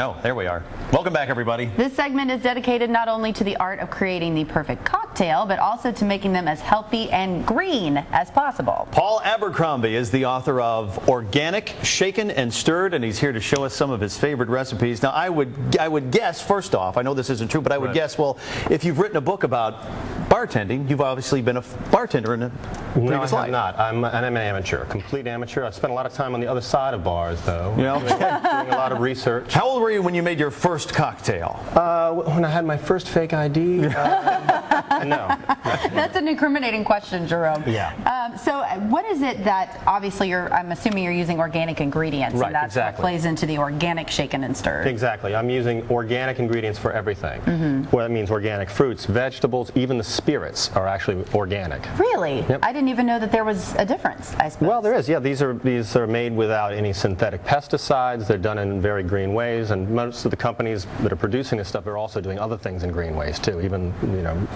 Oh, there we are. Welcome back, everybody. This segment is dedicated not only to the art of creating the perfect cocktail, but also to making them as healthy and green as possible. Paul Abercrombie is the author of Organic, Shaken and Stirred, and he's here to show us some of his favorite recipes. Now, I would guess, first off, I know this isn't true, but I would guess, well, if you've written a book about bartending, you've obviously been a bartender in a previous life. No, I have not. I'm an amateur, complete amateur. I've spent a lot of time on the other side of bars, though. You know? Doing a lot of research. How old were you when you made your first cocktail? When I had my first fake ID. No. That's an incriminating question, Jerome. Yeah. So what is it that, obviously, I'm assuming you're using organic ingredients, Right, and that's exactly. what plays into the organic shaken and stirred. Exactly. I'm using organic ingredients for everything. Well, that means organic fruits, vegetables, even the spirits are actually organic. Really? Yep. I didn't even know that there was a difference, I suppose. Well, there is. Yeah, these are made without any synthetic pesticides. They're done in very green ways, and most of the companies that are producing this stuff are also doing other things in green ways too. Even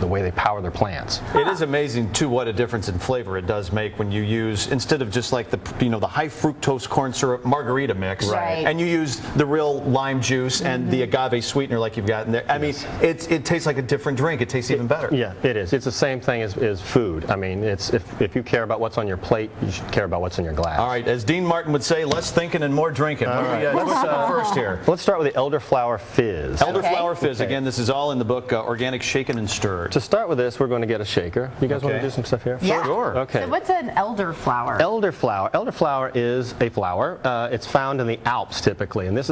the way they power their plants. It is amazing too what a difference in flavor it does make when you use, instead of just like the high fructose corn syrup margarita mix, Right. and you use the real lime juice and the agave sweetener like you've got in there. I mean, it tastes like a different drink. It tastes even better. Yeah, it is. It's the same thing as food. I mean, it's if you care about what's on your plate, you should care about what's in your glass. All right, as Dean Martin would say, less thinking and more drinking. What's first here? Let's start with the elderflower fizz. Elderflower fizz. Again, this is all in the book Organic, Shaken and Stirred. To start with this, we're going to get a shaker. You guys want to do some stuff here? Yeah. Sure. Okay. So what's an elderflower? Elderflower. Elderflower is a flower. It's found in the Alps typically, and this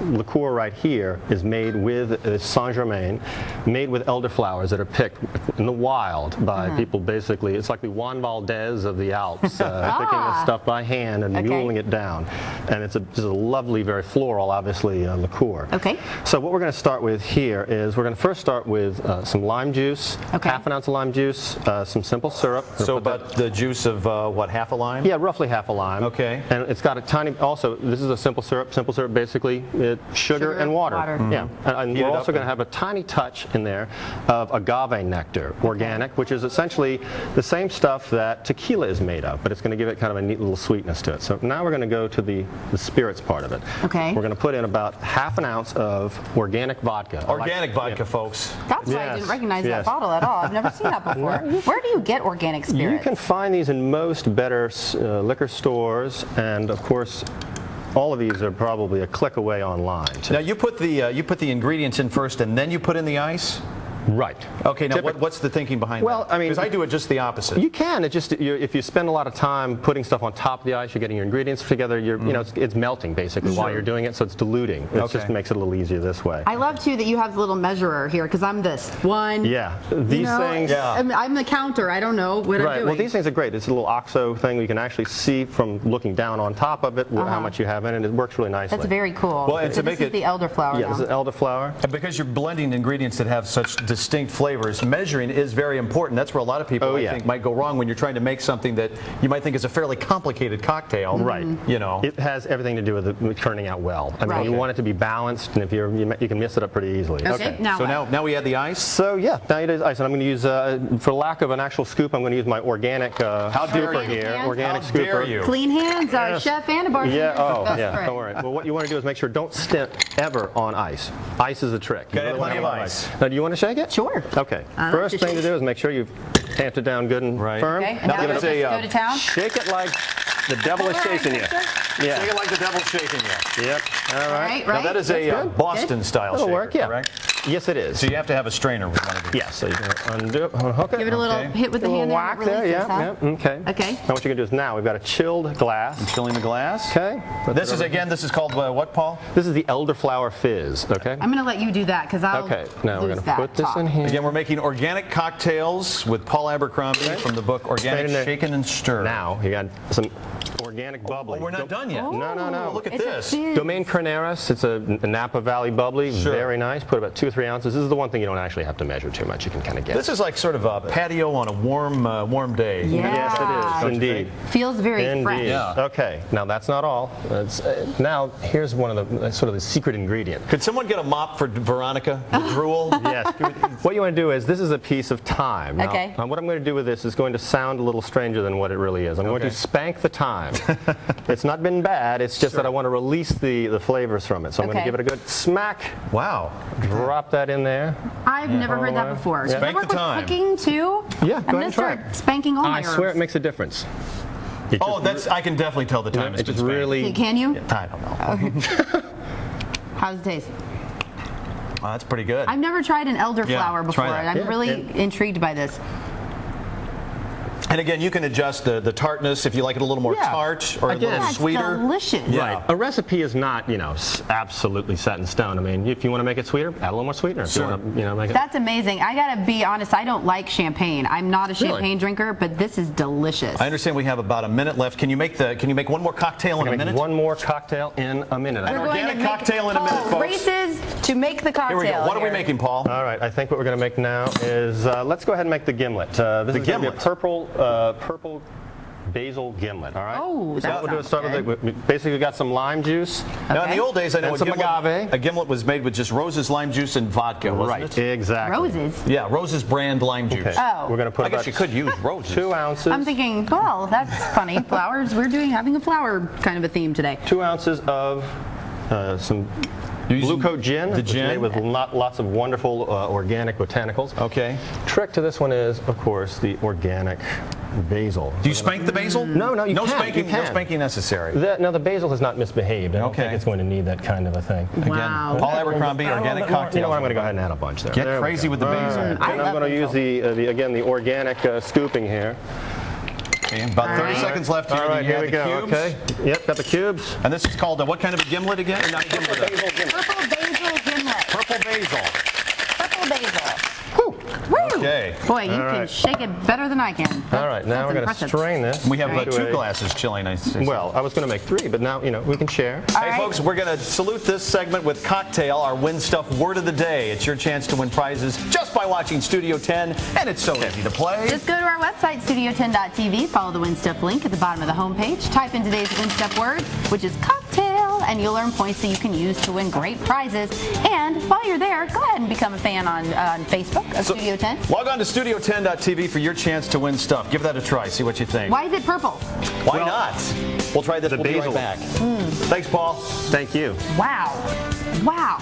liqueur right here is made with st-germain, made with elderflowers that are picked in the wild by people. Basically, it's like the Juan Valdez of the Alps, picking this stuff by hand and muling it down, and it's just a lovely, very floral, obviously, liqueur. Okay. So what we're going to start with here is we're going to first start with some lime juice, half an ounce of lime juice, some simple syrup. So about the juice of what, half a lime? Yeah, roughly half a lime. Okay. And it's got a tiny, also, this is a simple syrup. Simple syrup, basically, sugar and water. Yeah. And we're also going to have a tiny touch in there of agave nectar, organic, which is essentially the same stuff that tequila is made of, but it's going to give it kind of a neat little sweetness to it. So now we're going to go to the spirits part of it. Okay. We're going to put in about half an ounce of organic vodka. Organic vodka, folks. That's why I didn't recognize that bottle at all. I've never seen that before. Where do you get organic spirits? You can find these in most better liquor stores, and of course, all of these are probably a click away online. Now you put the ingredients in first, and then you put in the ice. Right. Okay. Now, what's the thinking behind that? Well, I mean, because I do it just the opposite. You can. It just if you spend a lot of time putting stuff on top of the ice, you're getting your ingredients together. It's melting basically while you're doing it, so it's diluting. It just makes it a little easier this way. I love too that you have the little measurer here because I'm this one. Yeah. These things. Yeah. I'm the counter. I don't know what I'm doing. Well, these things are great. It's a little OXO thing. You can actually see from looking down on top of it how much you have in it. It works really nicely. That's very cool. Well, and so to make this is the elderflower. Yeah, this is elderflower. And because you're blending ingredients that have such distinct flavors, measuring is very important. That's where a lot of people I think might go wrong when you're trying to make something that you might think is a fairly complicated cocktail. Right. It has everything to do with it turning out well. I mean, you want it to be balanced, and if you can mess it up pretty easily. Okay. Now so now we add the ice. So yeah, now you do ice, and I'm going to use, for lack of an actual scoop, I'm going to use my organic scooper here. Organic How scooper. dare you? Clean hands, chef and a bartender. Yeah. Don't worry. Well, what you want to do is make sure don't stint ever on ice. Ice is the trick. Got to have plenty of ice. Now, do you want to shake it? Sure. Okay. First thing to do is make sure you've tamped it down good and firm. Okay. And now give it go to town. Shake it like the devil is chasing you. Yeah. Shake it like the devil's shaking you. Yep. All right. Now that is a Boston style That'll shaker, work, yeah. correct? Yes, it is. So you have to have a strainer with one of these. Yes. So you're going to undo it, unhook it. Give it a little hit with the hand there. Whack there, yeah. Okay. Okay. Now what you're going to do is now we've got a chilled glass. I'm chilling the glass. Okay. This is called what, Paul? This is the elderflower fizz. Okay. I'm going to let you do that because I'll now we're going to put this in here. Again, we're making organic cocktails with Paul Abercrombie from the book Organic, Shaken and Stirred. Now you got some organic bubbly. Oh, we're not done yet. No. Look at this. Domaine Carneras. It's a Napa Valley bubbly. Sure. Very nice. Put about 2 or 3 ounces. This is the one thing you don't actually have to measure too much. You can kind of guess. This is like sort of a patio on a warm day. Yeah. Yes, it is. Indeed. Feels very fresh. Indeed. Yeah. Okay. Now that's not all. Now here's one of the sort of the secret ingredient. Could someone get a mop for Veronica? The drool? Yes. What you want to do is, this is a piece of thyme. Now, Okay. what I'm going to do with this is going to sound a little stranger than what it really is. I'm going to spank the thyme. It's not been bad. It's just that I want to release the flavors from it. So I'm going to Okay. give it a good smack. Wow. Drop that in there. I've never heard that before. Does Spank that work the with thyme. cooking too? Yeah, go I'm ahead gonna and try start it. spanking all my I herbs. swear it makes a difference. It Oh, I can definitely tell the time has it been just spent. really. Can you? I don't know. How's it taste? Oh, that's pretty good. I've never tried an elderflower Yeah, before, try that. and I'm Yeah, really intrigued by this. And again, you can adjust the tartness if you like it a little more Yeah. tart or a Again, little That's sweeter. delicious. Yeah. Right. A recipe is not, absolutely set in stone. I mean, if you want to make it sweeter, add a little more sweetener. If Sure. you want to, make it. That's amazing. I gotta be honest, I don't like champagne. I'm not a champagne drinker, but this is delicious. I understand we have about a minute left. Can you make one more cocktail in a Make minute? one more cocktail in a minute. An We're going organic to make cocktail in a minute, folks. races to make the cocktail. Here we go. What are we here. making, Paul? All right, I think what we're going to make now is, let's go ahead and make the gimlet. This is going to be a gimlet. purple basil gimlet, all right? Oh, So that what we'll do is sounds start with, good. basically we got some lime juice. Now, in the old days, I know And some agave. a gimlet was made with just Rose's lime juice and vodka, wasn't Right, it? exactly. Roses. Yeah, Rose's brand lime juice. Okay. Oh. We're going to put I guess about you could use Rose's. 2 ounces. I'm thinking, well, that's funny. Flowers. We're having a flower kind of a theme today. 2 ounces of some You're using Blue Coat gin. the which is gin? made with lots of wonderful organic botanicals. Okay. Trick to this one is, of course, the organic basil. Do you spank the basil? No, you no can't, spanking. you No can't. spanking necessary. Now the basil has not misbehaved. I don't Okay. think it's going to need that kind of a thing. Wow. Paul Abercrombie, organic cocktail. You know what? I'm going to go ahead and add a bunch there. Get There we crazy go. with the basil. All right. I And love I'm going to use the organic scooping here. Okay, about 30 right. seconds left here. All right, You here add we the go. cubes. Okay. Yep, got the cubes. And this is called what kind of a gimlet again? Or not gimlet, Purple basil gimlet. purple basil. Purple basil. Whew. Woo! Okay. Boy, you All can right. shake it better than I can. All right, now That's we're going to impressive. strain this. We have into 2 a- glasses chilling. I see. Well, I was going to make 3, but now, we can share. All Hey, right. folks, we're going to salute this segment with Cocktail, our Win Stuff word of the day. It's your chance to win prizes just by watching Studio 10, and it's so easy to play. Just go to our website, studio10.tv, follow the WinStuff link at the bottom of the homepage, type in today's WinStuff word, which is cocktail, and you'll earn points that you can use to win great prizes. And while you're there, go ahead and become a fan on Facebook of Studio 10. Log on to studio10.tv for your chance to win stuff. Give that a try. See what you think. Why is it purple? Why not? We'll try this. We'll be right basil. back. Thanks, Paul. Thank you. Wow. Wow.